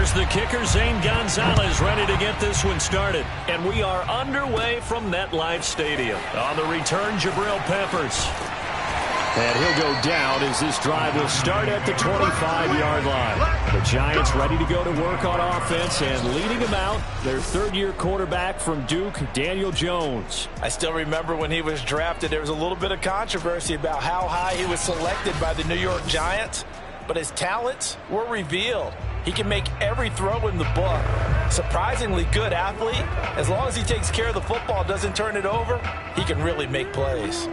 Here's the kicker, Zane Gonzalez, ready to get this one started. And we are underway from MetLife Stadium. On the return, Jabril Peppers. And he'll go down as this drive will start at the 25-yard line. The Giants ready to go to work on offense, and leading them out, their third-year quarterback from Duke, Daniel Jones. I still remember when he was drafted, there was a little bit of controversy about how high he was selected by the New York Giants, but his talents were revealed. He can make every throw in the book. Surprisingly good athlete. As long as he takes care of the football, doesn't turn it over, he can really make plays.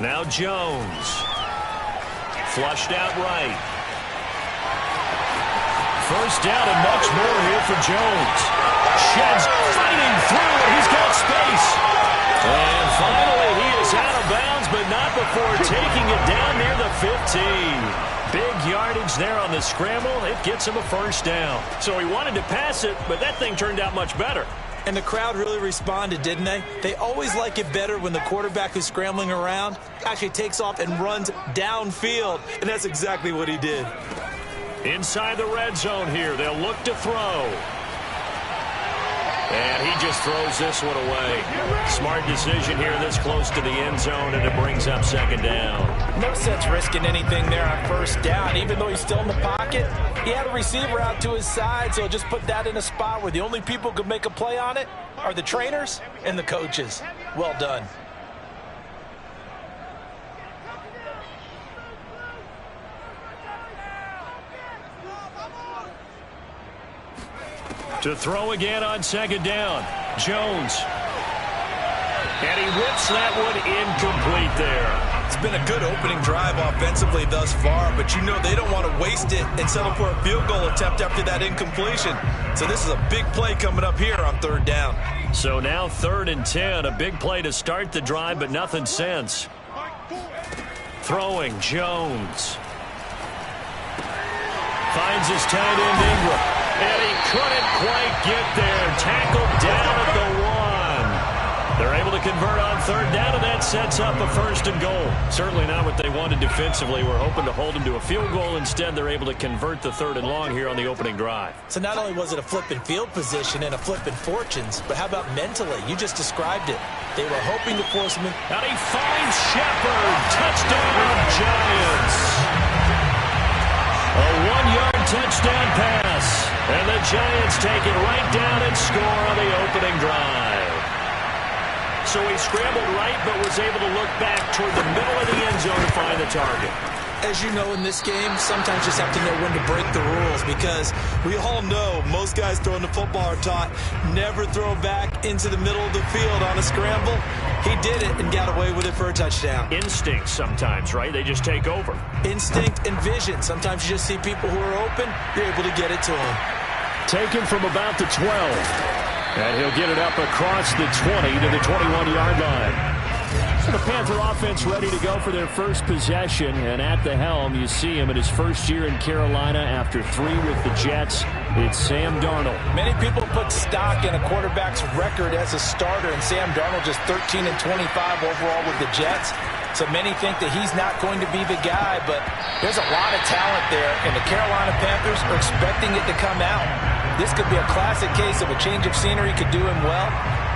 Now Jones. Flushed out right. First down and much more here for Jones. Sheds fighting through, and he's got space. And finally, he is out of bounds, but not before taking it down near the 15. Big yardage there on the scramble. It gets him a first down. So he wanted to pass it, but that thing turned out much better. And the crowd really responded, didn't they? They always like it better when the quarterback who's scrambling around actually takes off and runs downfield. And that's exactly what he did. Inside the red zone here, they'll look to throw. And he just throws this one away. Smart decision here this close to the end zone, and it brings up second down. No sense risking anything there on first down. Even though he's still in the pocket, he had a receiver out to his side, so just put that in a spot where the only people who could make a play on it are the trainers and the coaches. Well done. To throw again on second down. Jones. And he whips that one incomplete there. It's been a good opening drive offensively thus far, but you know they don't want to waste it and settle for a field goal attempt after that incompletion. So this is a big play coming up here on third down. So now 3rd and 10. A big play to start the drive, but nothing since. Throwing, Jones. Finds his tight end Ingram. And he couldn't quite get there. Tackled down at the 1. They're able to convert on third down, and that sets up a 1st and goal. Certainly not what they wanted defensively. We're hoping to hold them to a field goal. Instead, they're able to convert the 3rd and long here on the opening drive. So not only was it a flipping field position and a flipping fortunes, but how about mentally? You just described it. They were hoping to force him in. And he finds Shepard. Touchdown, Giants. A 1-yard touchdown pass. And the Giants take it right down and score on the opening drive. So he scrambled right, but was able to look back toward the middle of the end zone to find the target. As you know, in this game, sometimes you just have to know when to break the rules, because we all know most guys throwing the football are taught never throw back into the middle of the field on a scramble. He did it and got away with it for a touchdown. Instinct sometimes, right? They just take over. Instinct and vision. Sometimes you just see people who are open, you're able to get it to them. Taken from about the 12. And he'll get it up across the 20 to the 21-yard line. So the Panther offense ready to go for their first possession. And at the helm, you see him in his first year in Carolina after 3 with the Jets. It's Sam Darnold. Many people put stock in a quarterback's record as a starter, and Sam Darnold just 13 and 25 overall with the Jets. So many think that he's not going to be the guy, but there's a lot of talent there, and the Carolina Panthers are expecting it to come out. This could be a classic case of a change of scenery could do him well.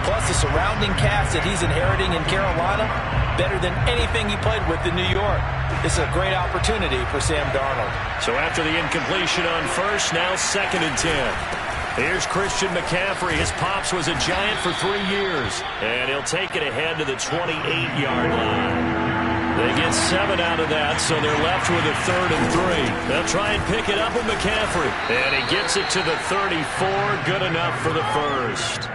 Plus the surrounding cast that he's inheriting in Carolina, better than anything he played with in New York. This is a great opportunity for Sam Darnold. So after the incompletion on first, now 2nd and 10. Here's Christian McCaffrey. His pops was a Giant for 3 years. And he'll take it ahead to the 28-yard line. They get 7 out of that, so they're left with a 3rd and 3. They'll try and pick it up with McCaffrey. And he gets it to the 34. Good enough for the first.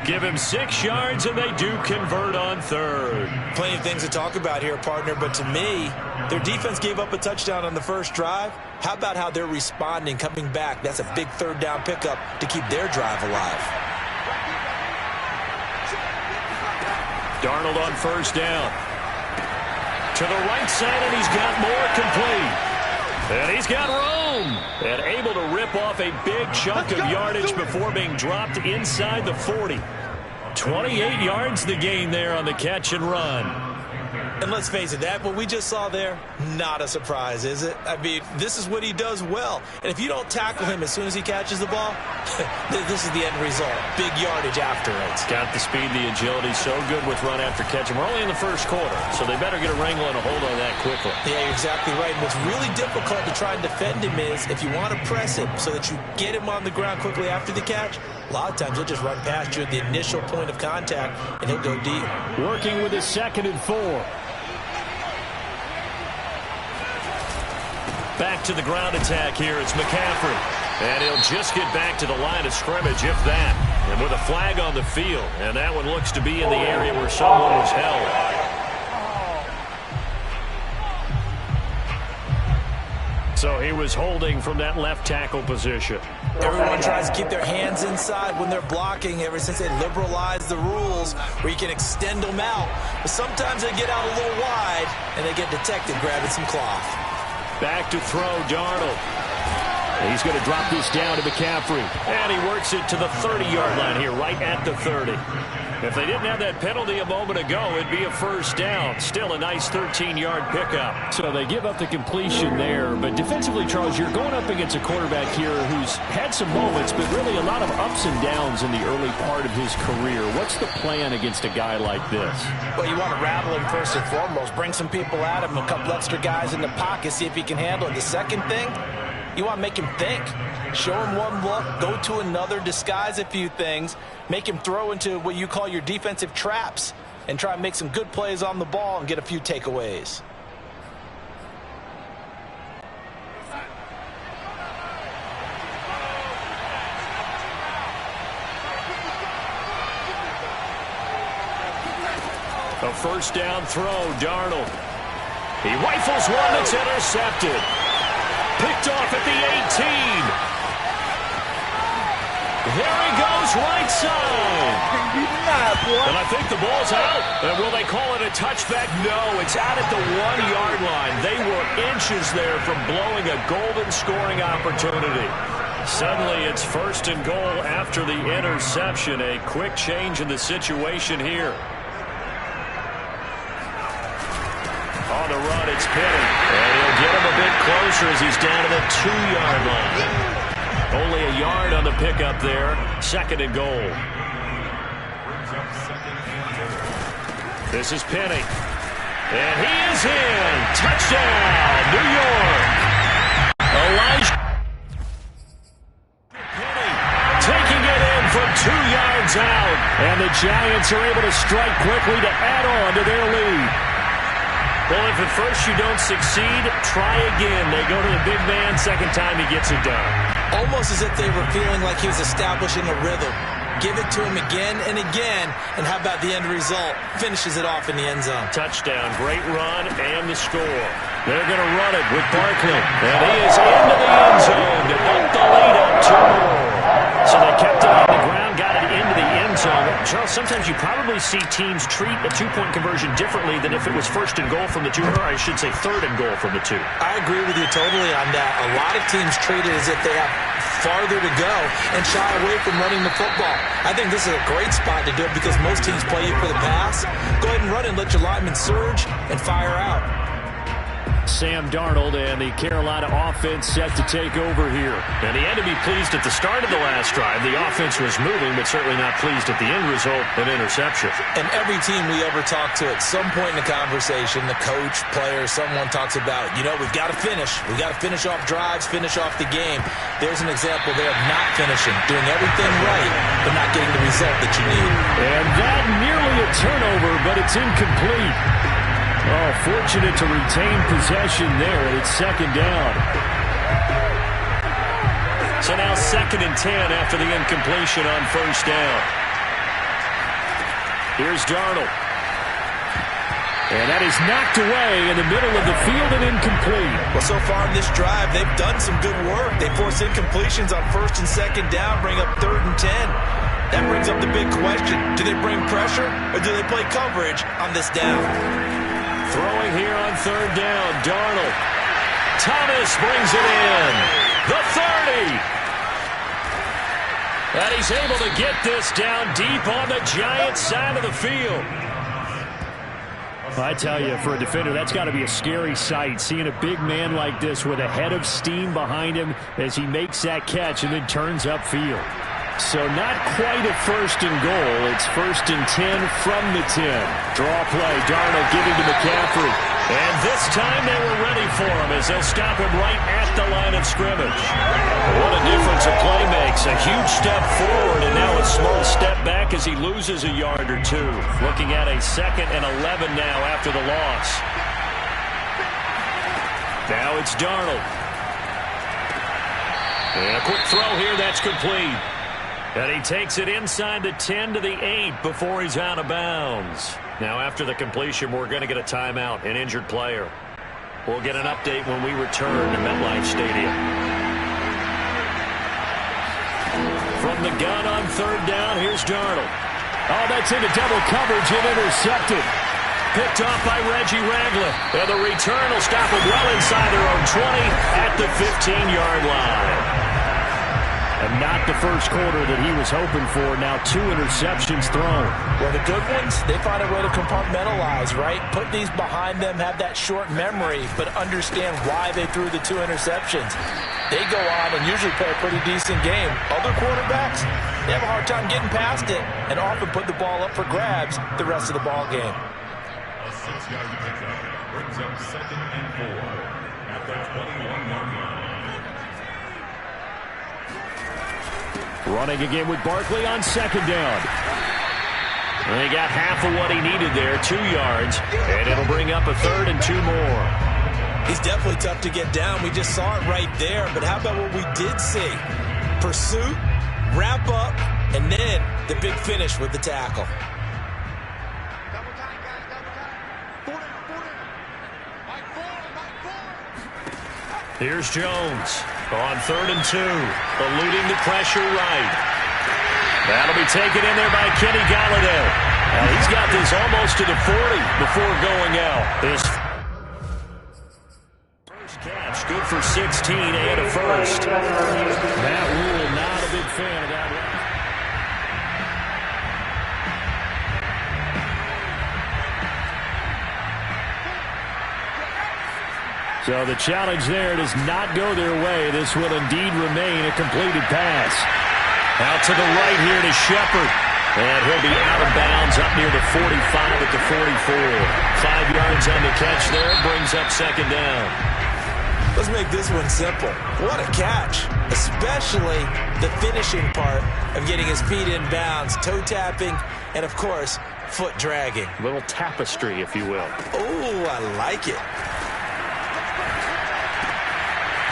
Give him 6 yards, and they do convert on 3rd. Plenty of things to talk about here, partner, but to me, their defense gave up a touchdown on the first drive. How about how they're responding, coming back? That's a big 3rd down pickup to keep their drive alive. Darnold on first down. To the right side, and he's got more complete. And he's got room. And able to rip off a big chunk of yardage before being dropped inside the 40. 28 yards the gain there on the catch and run. And let's face it, that what we just saw there, not a surprise, is it? I mean, this is what he does well. And if you don't tackle him as soon as he catches the ball, this is the end result. Big yardage after it. Got the speed, the agility, so good with run after catch. And we're only in the first quarter, so they better get a wrangle and a hold on that quickly. Yeah, you're exactly right. And what's really difficult to try and defend him is if you want to press him so that you get him on the ground quickly after the catch, a lot of times he'll just run past you at the initial point of contact, and he'll go deep. Working with his 2nd and 4. Back to the ground attack here. It's McCaffrey. And he'll just get back to the line of scrimmage, if that. And with a flag on the field. And that one looks to be in the area where someone was held. So he was holding from that left tackle position. Everyone tries to keep their hands inside when they're blocking ever since they liberalized the rules where you can extend them out. But sometimes they get out a little wide and they get detected grabbing some cloth. Back to throw, Darnold. He's going to drop this down to McCaffrey. And he works it to the 30-yard line here, right at the 30. If they didn't have that penalty a moment ago, it'd be a first down. Still a nice 13-yard pickup. So they give up the completion there. But defensively, Charles, you're going up against a quarterback here who's had some moments, but really a lot of ups and downs in the early part of his career. What's the plan against a guy like this? Well, you want to rattle him first and foremost. Bring some people at him, a couple extra guys in the pocket, see if he can handle it. The second thing, you want to make him think. Show him one look, go to another, disguise a few things, make him throw into what you call your defensive traps, and try and make some good plays on the ball and get a few takeaways. A first down throw, Darnold. He rifles one that's intercepted. Picked off at the 18. There he goes, right side. And I think the ball's out. And will they call it a touchback? No, it's out at the 1-yard line. They were inches there from blowing a golden scoring opportunity. Suddenly it's 1st and goal after the interception. A quick change in the situation here. On the run, it's Penny. And he'll get him a bit closer as he's down to the 2-yard line. Only a yard on the pickup there. 2nd and goal. This is Penny. And he is in. Touchdown, New York. Elijah Penny taking it in from 2 yards out. And the Giants are able to strike quickly to add on to their lead. Well, if at first you don't succeed, try again. They go to the big man. Second time he gets it done. Almost as if they were feeling like he was establishing a rhythm. Give it to him again and again, and how about the end result? Finishes it off in the end zone. Touchdown, great run, and the score. They're going to run it with Barkley. And he is into the end zone to up the lead up 2 more. So they kept it on the ground, got it into the end zone. Charles, sometimes you probably see teams treat a 2-point conversion differently than if it was 1st and goal from the 2, or I should say 3rd and goal from the 2. I agree with you totally on that. A lot of teams treat it as if they have farther to go and shy away from running the football. I think this is a great spot to do it because most teams play you for the pass. Go ahead and run and let your linemen surge and fire out. Sam Darnold and the Carolina offense set to take over here. And he had to be pleased at the start of the last drive. The offense was moving, but certainly not pleased at the end result, an interception. And every team we ever talk to at some point in the conversation, the coach, player, someone talks about, you know, we've got to finish. We've got to finish off drives, finish off the game. There's an example there of not finishing, doing everything right, but not getting the result that you need. And that nearly a turnover, but it's incomplete. Oh, fortunate to retain possession there, and it's 2nd down. So now 2nd and 10 after the incompletion on 1st down. Here's Darnold. And that is knocked away in the middle of the field and incomplete. Well, so far in this drive, they've done some good work. They force incompletions on 1st and 2nd down, bring up 3rd and 10. That brings up the big question. Do they bring pressure, or do they play coverage on this down? Throwing here on 3rd down, Darnold. Thomas brings it in. The 30. And he's able to get this down deep on the Giants' side of the field. I tell you, for a defender, that's got to be a scary sight, seeing a big man like this with a head of steam behind him as he makes that catch and then turns upfield. So not quite a first and goal. It's 1st and 10 from the 10. Draw play, Darnold giving to McCaffrey. And this time they were ready for him as they'll stop him right at the line of scrimmage. What a difference a play makes. A huge step forward and now a small step back as he loses a yard or two. Looking at a 2nd and 11 now after the loss. Now it's Darnold. And a quick throw here, that's complete. And he takes it inside the 10 to the 8 before he's out of bounds. Now after the completion, we're going to get a timeout, an injured player. We'll get an update when we return to MetLife Stadium. From the gun on 3rd down, here's Darnold. Oh, that's into double coverage and intercepted. Picked off by Reggie Ragland. And the return will stop him well inside their own 20 at the 15-yard line. And not the first quarter that he was hoping for. Now 2 interceptions thrown. Well, the good ones, they find a way to compartmentalize, right? Put these behind them, have that short memory, but understand why they threw the 2 interceptions. They go on and usually play a pretty decent game. Other quarterbacks, they have a hard time getting past it and often put the ball up for grabs the rest of the ball game. A 6-yard pickup brings up 2nd and 4 at the 21-yard line. Running again with Barkley on 2nd down. And he got half of what he needed there, 2 yards, and it'll bring up a 3rd and 2 more. He's definitely tough to get down. We just saw it right there, but how about what we did see? Pursuit, wrap up, and then the big finish with the tackle. Here's Jones on 3rd and 2, eluding the pressure right. That'll be taken in there by Kenny Galladay. Now he's got this almost to the 40 before going out. His first catch, good for 16 and a first. Matt Rule, not a big fan of that one. So the challenge there does not go their way. This will indeed remain a completed pass. Out to the right here to Shepard. And he'll be out of bounds up near the 45 at the 44. 5 yards on the catch there. Brings up 2nd down. Let's make this one simple. What a catch. Especially the finishing part of getting his feet in bounds, toe tapping, and of course, foot dragging. A little tapestry, if you will. Oh, I like it.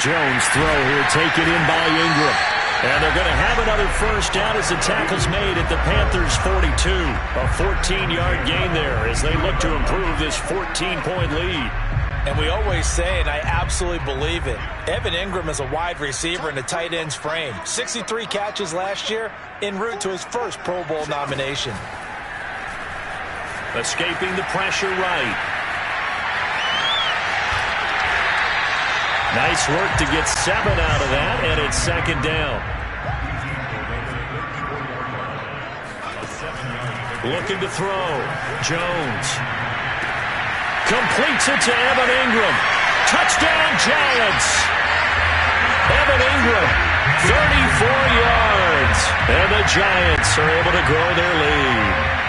Jones throw here taken in by Ingram. And they're going to have another first down as the tackle's made at the Panthers' 42. A 14-yard gain there as they look to improve this 14-point lead. And we always say, and I absolutely believe it, Evan Ingram is a wide receiver in a tight end's frame. 63 catches last year, en route to his first Pro Bowl nomination. Escaping the pressure right. Nice work to get 7 out of that, and it's 2nd down. Looking to throw. Jones. Completes it to Evan Ingram. Touchdown, Giants. Evan Ingram, 34 yards. And the Giants are able to grow their lead.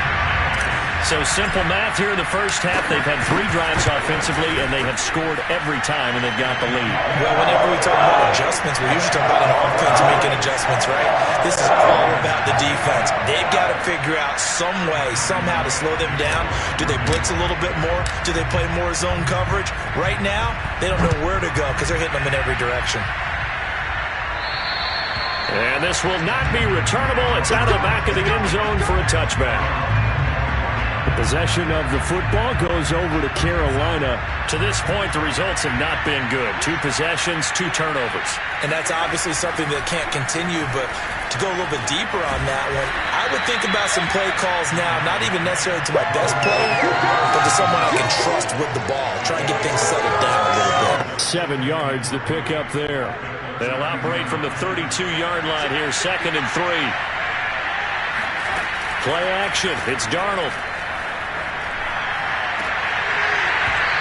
So simple math here in the first half. They've had 3 drives offensively, and they have scored every time, and they've got the lead. Well, whenever we talk about adjustments, we usually talk about an offense making adjustments, right? This is all about the defense. They've got to figure out some way, somehow to slow them down. Do they blitz a little bit more? Do they play more zone coverage? Right now, they don't know where to go because they're hitting them in every direction. And this will not be returnable. It's out of the back of the end zone for a touchback. The possession of the football goes over to Carolina. To this point, the results have not been good. 2 possessions, 2 turnovers. And that's obviously something that can't continue, but to go a little bit deeper on that one, I would think about some play calls now, not even necessarily to my best player, but to someone I can trust with the ball. Try and get things settled down a little bit. 7 yards, the pick up there. They'll operate from the 32-yard line here, 2nd and 3. Play action. It's Darnold.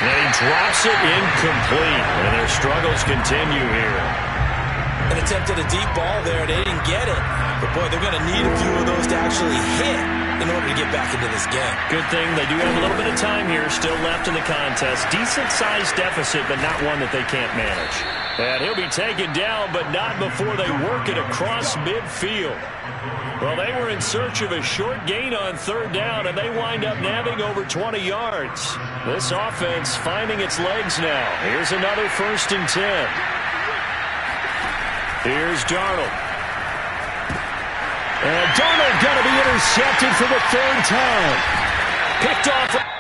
And he drops it incomplete. And their struggles continue here. An attempt at a deep ball there. They didn't get it. But, boy, they're going to need a few of those to actually hit in order to get back into this game. Good thing they do have a little bit of time here still left in the contest. Decent-sized deficit, but not one that they can't manage. And he'll be taken down, but not before they work it across midfield. Well, they were in search of a short gain on 3rd down, and they wind up nabbing over 20 yards. This offense finding its legs now. Here's another 1st and 10. Here's Darnold. And Darnold going to be intercepted for the 3rd time. Picked off.